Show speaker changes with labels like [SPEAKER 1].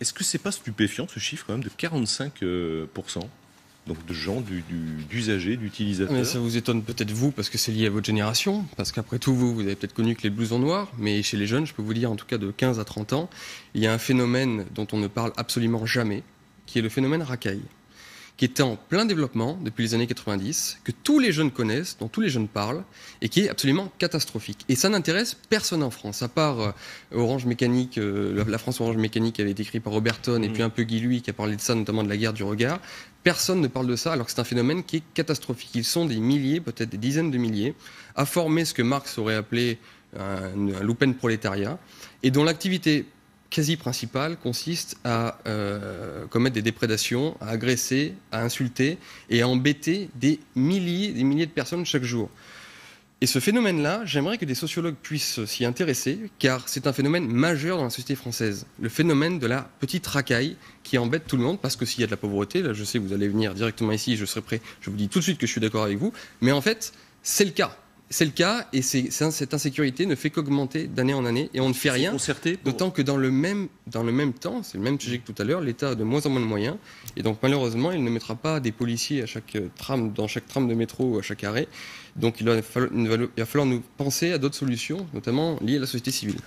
[SPEAKER 1] Est-ce que c'est pas stupéfiant ce chiffre quand même de 45%, donc de gens, d'usagers,
[SPEAKER 2] Mais
[SPEAKER 1] d'utilisateurs?
[SPEAKER 2] ça vous étonne peut-être vous, parce que c'est lié à votre génération, parce qu'après tout, vous avez peut-être connu que les blousons noirs, mais chez les jeunes, je peux vous dire, en tout cas de 15 à 30 ans, il y a un phénomène dont on ne parle absolument jamais, qui est le phénomène racaille, qui est en plein développement depuis les années 90, que tous les jeunes connaissent, dont tous les jeunes parlent, et qui est absolument catastrophique. Et ça n'intéresse personne en France, à part Orange Mécanique, la France Orange Mécanique qui avait été écrit par Oberton, et puis un peu Guy Lui qui a parlé de ça, notamment de la guerre du regard. Personne ne parle de ça, alors que c'est un phénomène qui est catastrophique. Ils sont des milliers, peut-être des dizaines de milliers, à former ce que Marx aurait appelé un Lumpenprolétariat, et dont l'activité quasi principale consiste à commettre des déprédations, à agresser, à insulter et à embêter des milliers de personnes chaque jour. Et ce phénomène-là, j'aimerais que des sociologues puissent s'y intéresser, car c'est un phénomène majeur dans la société française. Le phénomène de la petite racaille qui embête tout le monde, parce que s'il y a de la pauvreté, là je sais que vous allez venir directement ici, je serai prêt, je vous dis tout de suite que je suis d'accord avec vous, mais en fait, c'est le cas. C'est le cas, et cette insécurité ne fait qu'augmenter d'année en année, et on ne fait rien, d'autant que dans le même temps, c'est le même sujet que tout à l'heure, l'État a de moins en moins de moyens, et donc malheureusement, il ne mettra pas des policiers à chaque tram, dans chaque tram de métro ou à chaque arrêt, donc il va falloir nous penser à d'autres solutions, notamment liées à la société civile.